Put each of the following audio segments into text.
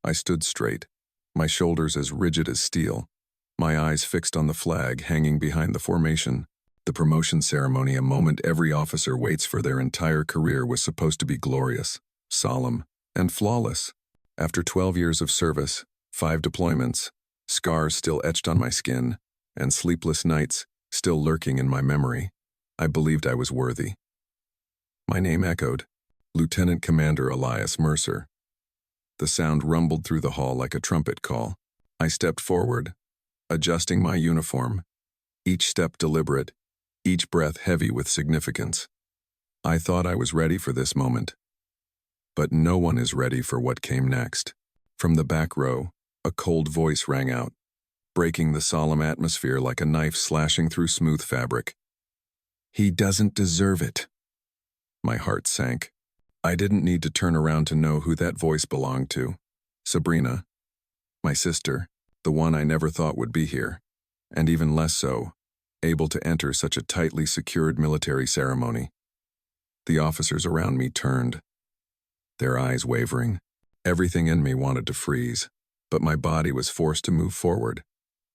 I stood straight, my shoulders as rigid as steel, my eyes fixed on the flag hanging behind the formation. The promotion ceremony, a moment every officer waits for their entire career, was supposed to be glorious, solemn, and flawless. After 12 years of service, 5 deployments, scars still etched on my skin, and sleepless nights still lurking in my memory, I believed I was worthy. My name echoed, Lieutenant Commander Elias Mercer. The sound rumbled through the hall like a trumpet call. I stepped forward, adjusting my uniform, each step deliberate, each breath heavy with significance. I thought I was ready for this moment. But no one is ready for what came next. From the back row, a cold voice rang out, breaking the solemn atmosphere like a knife slashing through smooth fabric. "He doesn't deserve it." My heart sank. I didn't need to turn around to know who that voice belonged to. Sabrina, my sister, the one I never thought would be here, and even less so, able to enter such a tightly secured military ceremony. The officers around me turned, their eyes wavering. Everything in me wanted to freeze, but my body was forced to move forward,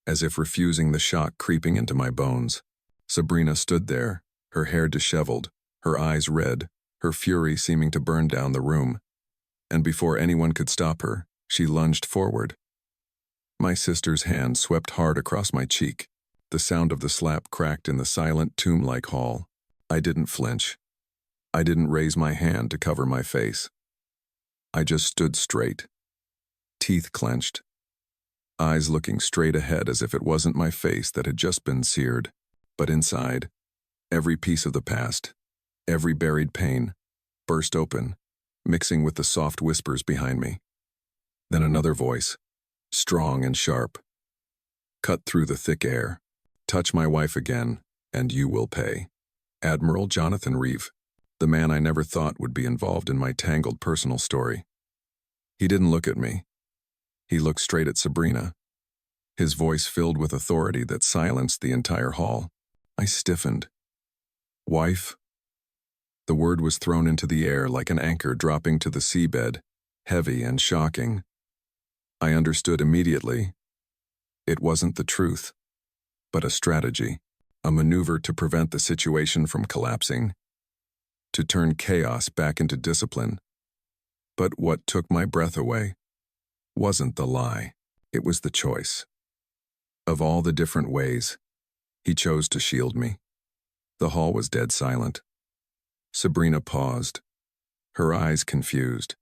as if refusing the shock creeping into my bones. Sabrina stood there, her hair disheveled, her eyes red, her fury seeming to burn down the room. And before anyone could stop her, she lunged forward. My sister's hand swept hard across my cheek. The sound of the slap cracked in the silent tomb-like hall. I didn't flinch. I didn't raise my hand to cover my face. I just stood straight, teeth clenched, eyes looking straight ahead as if it wasn't my face that had just been seared, but inside, every piece of the past, every buried pain, burst open, mixing with the soft whispers behind me. Then another voice, strong and sharp, cut through the thick air. "Touch my wife again, and you will pay." Admiral Jonathan Reeve, the man I never thought would be involved in my tangled personal story. He didn't look at me. He looked straight at Sabrina, his voice filled with authority that silenced the entire hall. I stiffened. "Wife?" The word was thrown into the air like an anchor dropping to the seabed, heavy and shocking. I understood immediately. It wasn't the truth, but a strategy, a maneuver to prevent the situation from collapsing, to turn chaos back into discipline. But what took my breath away wasn't the lie, it was the choice. Of all the different ways, he chose to shield me. The hall was dead silent. Sabrina paused, her eyes confused.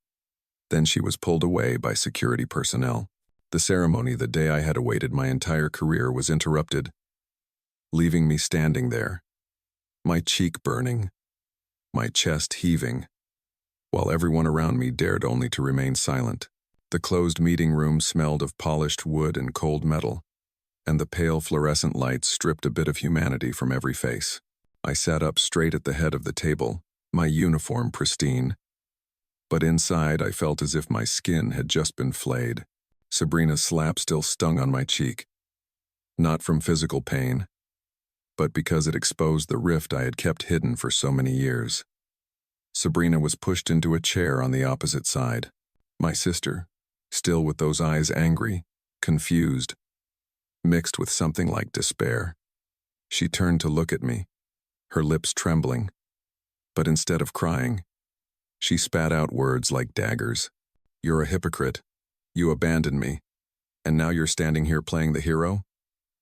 Then she was pulled away by security personnel. The ceremony, the day I had awaited my entire career, was interrupted, leaving me standing there, my cheek burning, my chest heaving, while everyone around me dared only to remain silent. The closed meeting room smelled of polished wood and cold metal, and the pale fluorescent lights stripped a bit of humanity from every face. I sat up straight at the head of the table, my uniform pristine, but inside I felt as if my skin had just been flayed. Sabrina's slap still stung on my cheek, not from physical pain, but because it exposed the rift I had kept hidden for so many years. Sabrina was pushed into a chair on the opposite side. My sister, still with those eyes angry, confused, mixed with something like despair. She turned to look at me, her lips trembling, but instead of crying, she spat out words like daggers. "You're a hypocrite. You abandoned me. And now you're standing here playing the hero?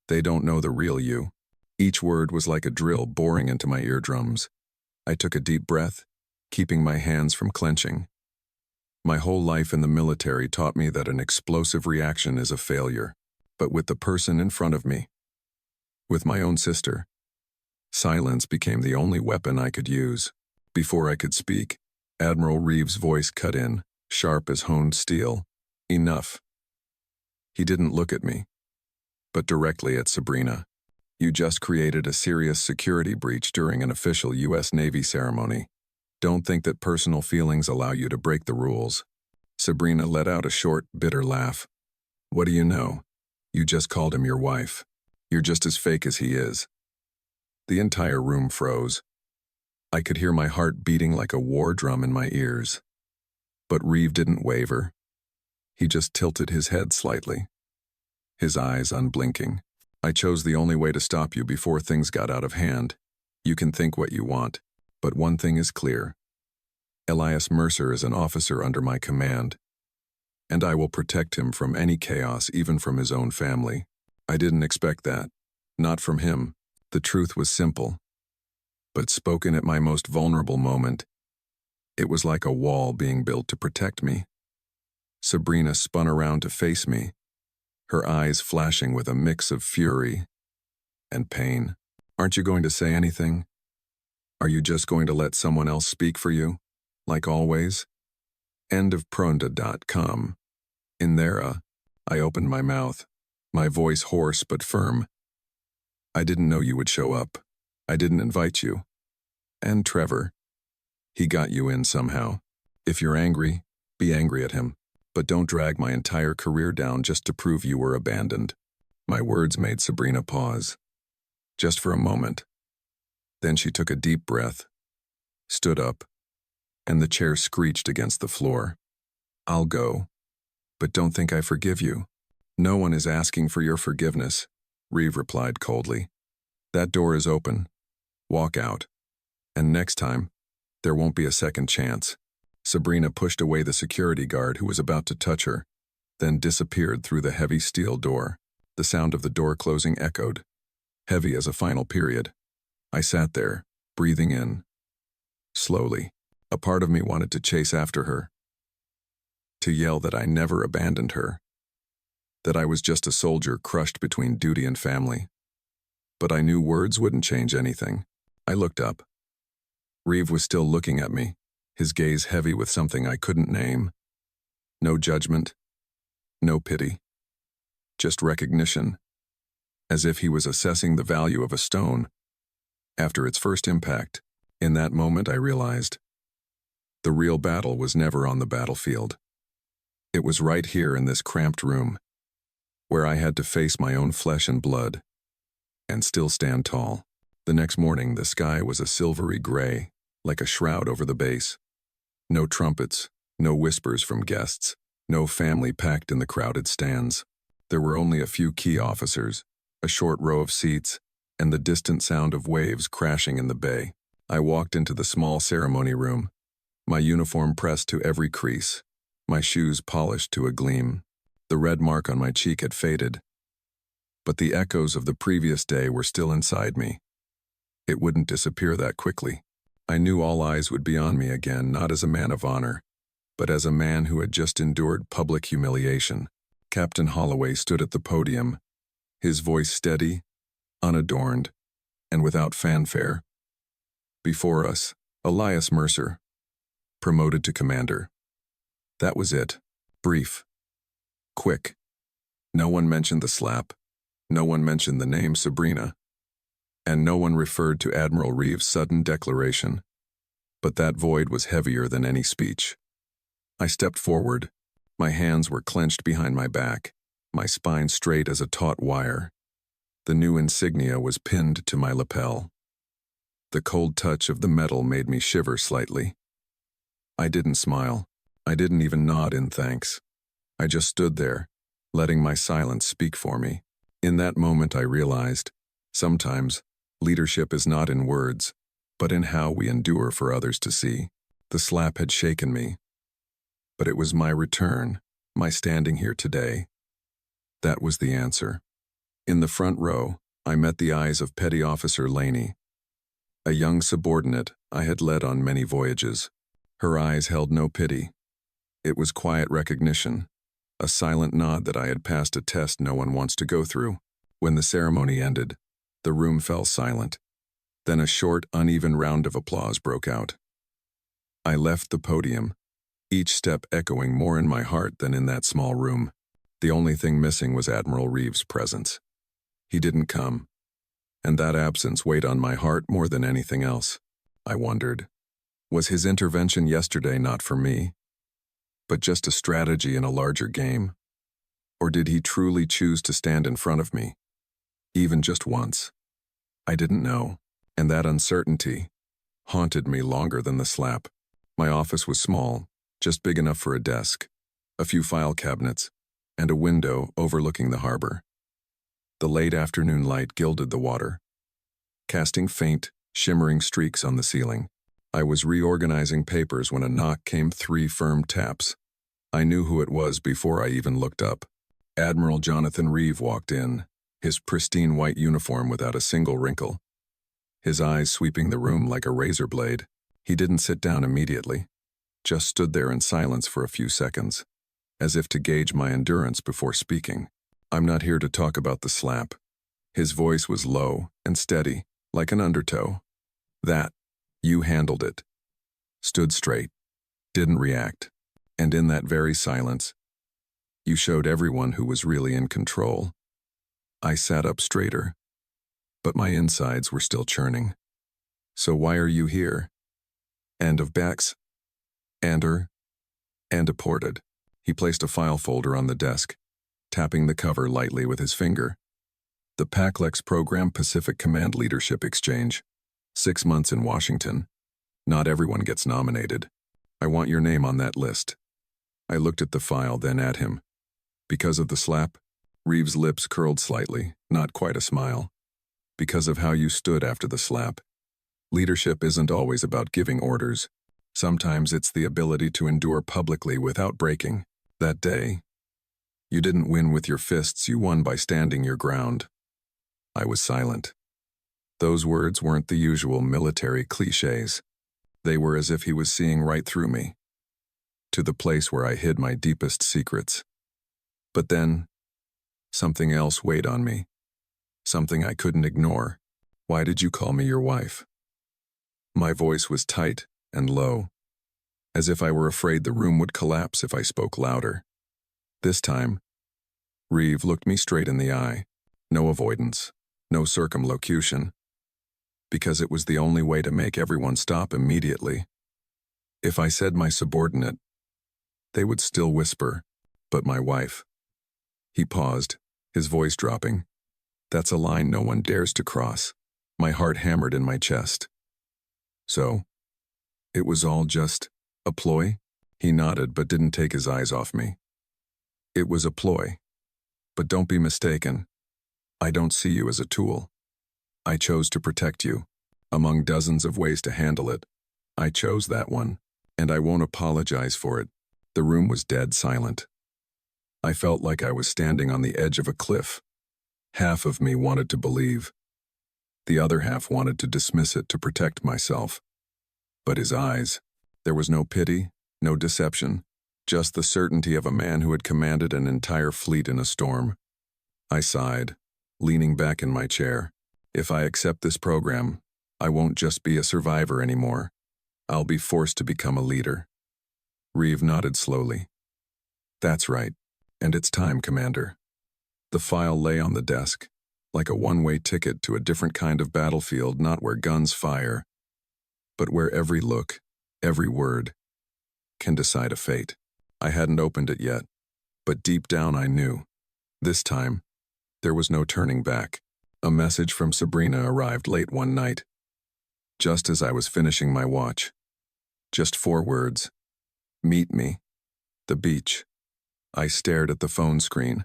They don't know the real you." Each word was like a drill boring into my eardrums. I took a deep breath, keeping my hands from clenching. My whole life in the military taught me that an explosive reaction is a failure. But with the person in front of me, with my own sister, silence became the only weapon I could use. Before I could speak, Admiral Reeve's voice cut in, sharp as honed steel. "Enough." He didn't look at me, but directly at Sabrina. "You just created a serious security breach during an official U.S. Navy ceremony. Don't think that personal feelings allow you to break the rules." Sabrina let out a short, bitter laugh. "What do you know? You just called him your wife. You're just as fake as he is." The entire room froze. I could hear my heart beating like a war drum in my ears. But Reeve didn't waver. He just tilted his head slightly, his eyes unblinking. I chose the only way to stop you before things got out of hand. You can think what you want, but one thing is clear. Elias Mercer is an officer under my command, and I will protect him from any chaos, even from his own family. I didn't expect that. Not from him. The truth was simple, but spoken at my most vulnerable moment. It was like a wall being built to protect me. Sabrina spun around to face me, her eyes flashing with a mix of fury and pain. Aren't you going to say anything? Are you just going to let someone else speak for you, like always? End of Pronda.com. In there, I opened my mouth, my voice hoarse but firm. I didn't know you would show up. I didn't invite you. And Trevor. He got you in somehow. If you're angry, be angry at him. But don't drag my entire career down just to prove you were abandoned. My words made Sabrina pause. Just for a moment. Then she took a deep breath, stood up, and the chair screeched against the floor. I'll go, but don't think I forgive you. No one is asking for your forgiveness, Reeve replied coldly. That door is open. Walk out. And next time, there won't be a second chance. Sabrina pushed away the security guard who was about to touch her, then disappeared through the heavy steel door. The sound of the door closing echoed, heavy as a final period. I sat there, breathing in. Slowly, a part of me wanted to chase after her, to yell that I never abandoned her, that I was just a soldier crushed between duty and family. But I knew words wouldn't change anything. I looked up. Reeve was still looking at me, his gaze heavy with something I couldn't name. No judgment, no pity, just recognition, as if he was assessing the value of a stone. After its first impact, in that moment I realized the real battle was never on the battlefield. It was right here in this cramped room, where I had to face my own flesh and blood, and still stand tall. The next morning, the sky was a silvery gray, like a shroud over the base. No trumpets, no whispers from guests, no family packed in the crowded stands. There were only a few key officers, a short row of seats, and the distant sound of waves crashing in the bay. I walked into the small ceremony room, my uniform pressed to every crease, my shoes polished to a gleam. The red mark on my cheek had faded, but the echoes of the previous day were still inside me. It wouldn't disappear that quickly. I knew all eyes would be on me again, not as a man of honor, but as a man who had just endured public humiliation. Captain Holloway stood at the podium, his voice steady, unadorned, and without fanfare. Before us, Elias Mercer, promoted to commander. That was it. Brief. Quick. No one mentioned the slap. No one mentioned the name Sabrina. And no one referred to Admiral Reeve's sudden declaration. But that void was heavier than any speech. I stepped forward. My hands were clenched behind my back, my spine straight as a taut wire. The new insignia was pinned to my lapel. The cold touch of the metal made me shiver slightly. I didn't smile. I didn't even nod in thanks. I just stood there, letting my silence speak for me. In that moment I realized, sometimes, leadership is not in words, but in how we endure for others to see. The slap had shaken me, but it was my return, my standing here today. That was the answer. In the front row, I met the eyes of Petty Officer Laney, a young subordinate I had led on many voyages. Her eyes held no pity. It was quiet recognition, a silent nod that I had passed a test no one wants to go through. When the ceremony ended, the room fell silent. Then a short, uneven round of applause broke out. I left the podium, each step echoing more in my heart than in that small room. The only thing missing was Admiral Reeve's presence. He didn't come, and that absence weighed on my heart more than anything else. I wondered, was his intervention yesterday not for me, but just a strategy in a larger game? Or did he truly choose to stand in front of me, even just once? I didn't know, and that uncertainty haunted me longer than the slap. My office was small, just big enough for a desk. a few file cabinets, and a window overlooking the harbor. The late afternoon light gilded the water, casting faint, shimmering streaks on the ceiling. I was reorganizing papers when a knock came, 3 firm taps. I knew who it was before I even looked up. Admiral Jonathan Reeve walked in, his pristine white uniform without a single wrinkle, his eyes sweeping the room like a razor blade. He didn't sit down immediately, just stood there in silence for a few seconds, as if to gauge my endurance before speaking. "I'm not here to talk about the slap." His voice was low and steady, like an undertow. You handled it. Stood straight, didn't react, and in that very silence, you showed everyone who was really in control. I sat up straighter, but my insides were still churning. "So why are you here?" "And of Bex?" "And deported." He placed a file folder on the desk, tapping the cover lightly with his finger. "The PACLEX Program Pacific Command Leadership Exchange. 6 months in Washington. Not everyone gets nominated. I want your name on that list." I looked at the file, then at him. "Because of the slap?" Reeves' lips curled slightly, not quite a smile. "Because of how you stood after the slap. Leadership isn't always about giving orders. Sometimes it's the ability to endure publicly without breaking. That day, you didn't win with your fists, you won by standing your ground." I was silent. Those words weren't the usual military cliches. They were as if he was seeing right through me, to the place where I hid my deepest secrets. But then, something else weighed on me. Something I couldn't ignore. "Why did you call me your wife?" My voice was tight and low, as if I were afraid the room would collapse if I spoke louder. This time, Reeve looked me straight in the eye. No avoidance, no circumlocution. Because it was the only way to make everyone stop immediately. If I said my subordinate, they would still whisper, "But my wife." He paused, his voice dropping. "That's a line no one dares to cross." My heart hammered in my chest. "So, it was all just a ploy?" He nodded but didn't take his eyes off me. "It was a ploy. But don't be mistaken. I don't see you as a tool. I chose to protect you. Among dozens of ways to handle it, I chose that one, and I won't apologize for it." The room was dead silent. I felt like I was standing on the edge of a cliff. Half of me wanted to believe. The other half wanted to dismiss it to protect myself. But his eyes, there was no pity, no deception, just the certainty of a man who had commanded an entire fleet in a storm. I sighed, leaning back in my chair. If I accept this program, I won't just be a survivor anymore. I'll be forced to become a leader. Reeve nodded slowly. "That's right, and it's time, Commander." The file lay on the desk, like a one-way ticket to a different kind of battlefield, not where guns fire, but where every look, every word, can decide a fate. I hadn't opened it yet, but deep down I knew. This time, there was no turning back. A message from Sabrina arrived late one night, just as I was finishing my watch. Just 4 words. "Meet me. The beach." I stared at the phone screen,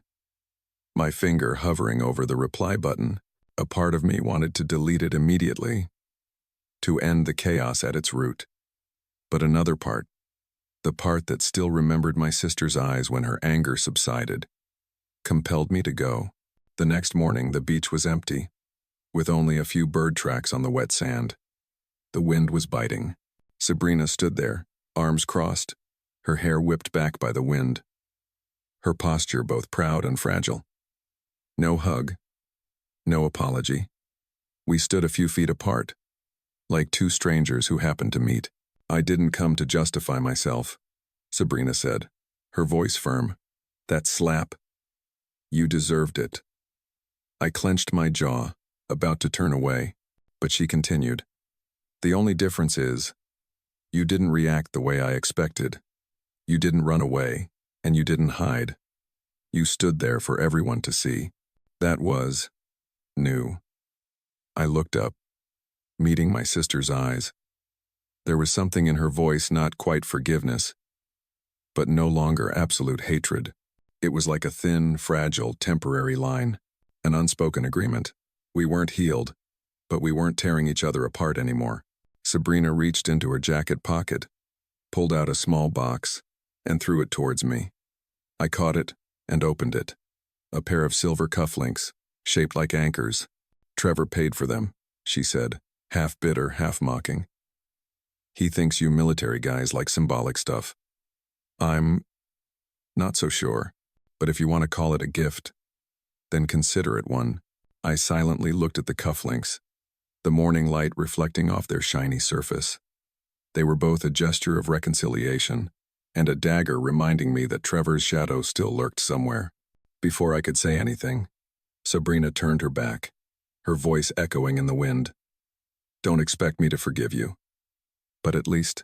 my finger hovering over the reply button. A part of me wanted to delete it immediately, to end the chaos at its root. But another part, the part that still remembered my sister's eyes when her anger subsided, compelled me to go. The next morning, the beach was empty, with only a few bird tracks on the wet sand. The wind was biting. Sabrina stood there, arms crossed, her hair whipped back by the wind, her posture both proud and fragile. No hug, no apology. We stood a few feet apart, like 2 strangers who happened to meet. "I didn't come to justify myself," Sabrina said, her voice firm. "That slap, you deserved it." I clenched my jaw, about to turn away, but she continued. "The only difference is, you didn't react the way I expected. You didn't run away, and you didn't hide. You stood there for everyone to see. That was new." I looked up, meeting my sister's eyes. There was something in her voice, not quite forgiveness, but no longer absolute hatred. It was like a thin, fragile, temporary line, an unspoken agreement. We weren't healed, but we weren't tearing each other apart anymore. Sabrina reached into her jacket pocket, pulled out a small box, and threw it towards me. I caught it and opened it. A pair of silver cufflinks, shaped like anchors. "Trevor paid for them," she said, half bitter, half mocking. "He thinks you military guys like symbolic stuff." "I'm not so sure, but if you want to call it a gift, then consider it one." I silently looked at the cufflinks, the morning light reflecting off their shiny surface. They were both a gesture of reconciliation and a dagger reminding me that Trevor's shadow still lurked somewhere. Before I could say anything, Sabrina turned her back, her voice echoing in the wind. "Don't expect me to forgive you, but at least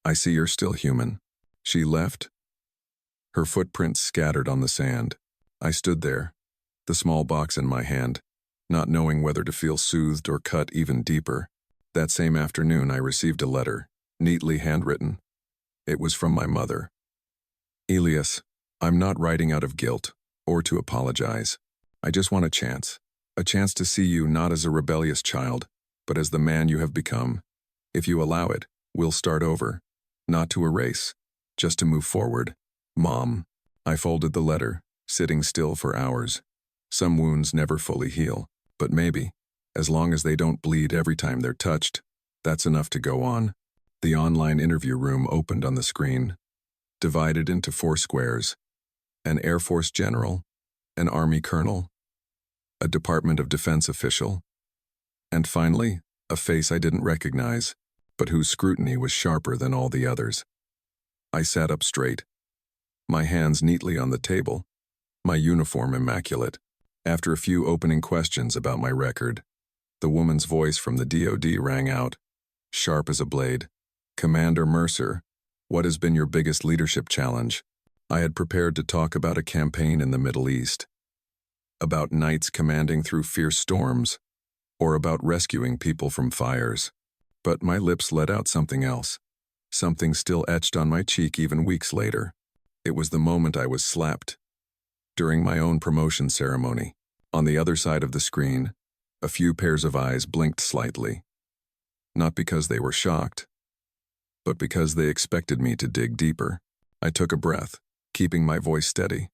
I see you're still human." She left, her footprints scattered on the sand. I stood there, the small box in my hand, not knowing whether to feel soothed or cut even deeper. That same afternoon I received a letter, neatly handwritten. It was from my mother. "Elias, I'm not writing out of guilt or to apologize. I just want a chance to see you not as a rebellious child, but as the man you have become. If you allow it, we'll start over, not to erase, just to move forward. Mom." I folded the letter, sitting still for hours. Some wounds never fully heal, but maybe, as long as they don't bleed every time they're touched, that's enough to go on. The online interview room opened on the screen, divided into 4 squares: an Air Force general, an Army colonel, a Department of Defense official, and finally, a face I didn't recognize, but whose scrutiny was sharper than all the others. I sat up straight, my hands neatly on the table, my uniform immaculate. After a few opening questions about my record, the woman's voice from the DoD rang out, sharp as a blade. "Commander Mercer, what has been your biggest leadership challenge?" I had prepared to talk about a campaign in the Middle East, about nights commanding through fierce storms, or about rescuing people from fires. But my lips let out something else, something still etched on my cheek even weeks later. It was the moment I was slapped. During my own promotion ceremony, on the other side of the screen, a few pairs of eyes blinked slightly. Not because they were shocked, but because they expected me to dig deeper. I took a breath, keeping my voice steady.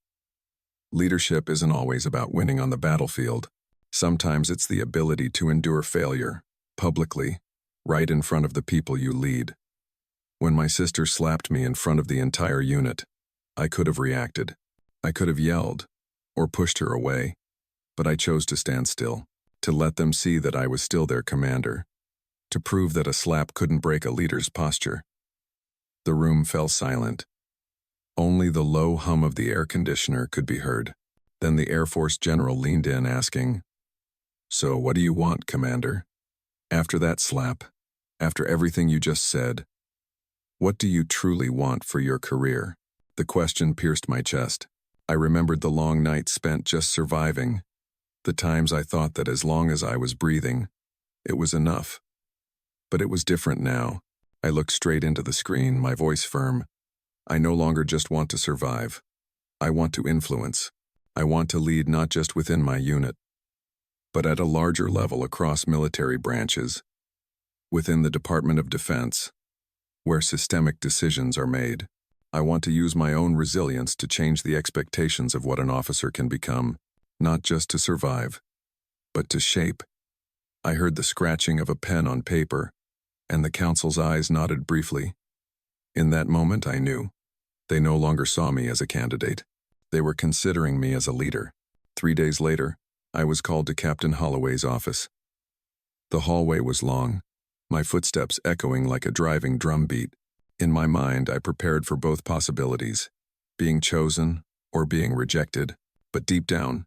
Leadership isn't always about winning on the battlefield. Sometimes it's the ability to endure failure, publicly, right in front of the people you lead. When my sister slapped me in front of the entire unit, I could have reacted. I could have yelled, or pushed her away, but I chose to stand still, to let them see that I was still their commander, to prove that a slap couldn't break a leader's posture. The room fell silent. Only the low hum of the air conditioner could be heard. Then the Air Force general leaned in, asking, "So what do you want, Commander? After that slap, after everything you just said, what do you truly want for your career?" The question pierced my chest. I remembered the long nights spent just surviving, the times I thought that as long as I was breathing, it was enough. But it was different now. I looked straight into the screen, my voice firm. I no longer just want to survive. I want to influence. I want to lead not just within my unit, but at a larger level across military branches, within the Department of Defense, where systemic decisions are made. I want to use my own resilience to change the expectations of what an officer can become, not just to survive, but to shape. I heard the scratching of a pen on paper, and the council's eyes nodded briefly. In that moment, I knew. They no longer saw me as a candidate. They were considering me as a leader. 3 days later, I was called to Captain Holloway's office. The hallway was long, my footsteps echoing like a driving drumbeat. In my mind, I prepared for both possibilities, being chosen or being rejected. But deep down,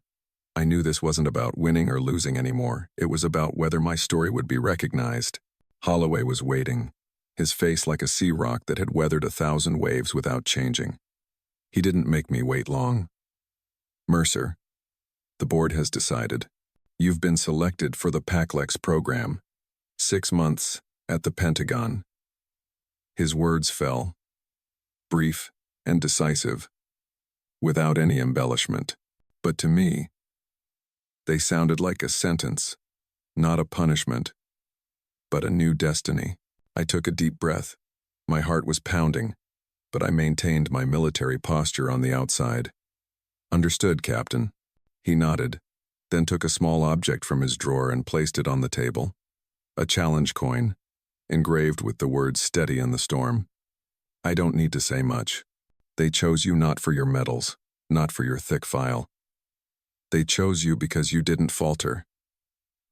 I knew this wasn't about winning or losing anymore. It was about whether my story would be recognized. Holloway was waiting, his face like a sea rock that had weathered 1,000 waves without changing. He didn't make me wait long. "Mercer, the board has decided. You've been selected for the PACLEX program. 6 months at the Pentagon." His words fell, brief and decisive, without any embellishment. But to me, they sounded like a sentence, not a punishment, but a new destiny. I took a deep breath. My heart was pounding, but I maintained my military posture on the outside. "Understood, Captain." He nodded, then took a small object from his drawer and placed it on the table. A challenge coin, engraved with the words "Steady in the Storm." "I don't need to say much. They chose you not for your medals, not for your thick file. They chose you because you didn't falter.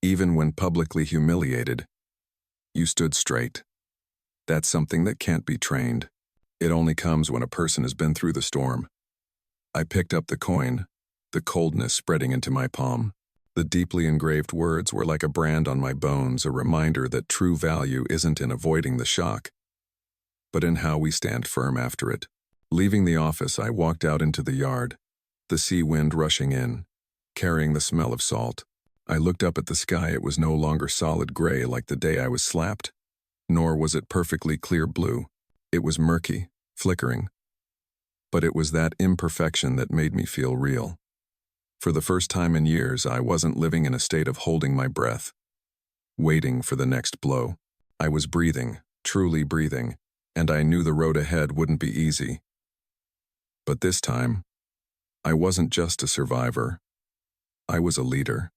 Even when publicly humiliated, you stood straight. That's something that can't be trained. It only comes when a person has been through the storm." I picked up the coin, the coldness spreading into my palm. The deeply engraved words were like a brand on my bones, a reminder that true value isn't in avoiding the shock, but in how we stand firm after it. Leaving the office, I walked out into the yard, the sea wind rushing in, carrying the smell of salt. I looked up at the sky. It was no longer solid gray like the day I was slapped, nor was it perfectly clear blue. It was murky, flickering. But it was that imperfection that made me feel real. For the first time in years, I wasn't living in a state of holding my breath, waiting for the next blow. I was breathing, truly breathing, and I knew the road ahead wouldn't be easy. But this time, I wasn't just a survivor. I was a leader.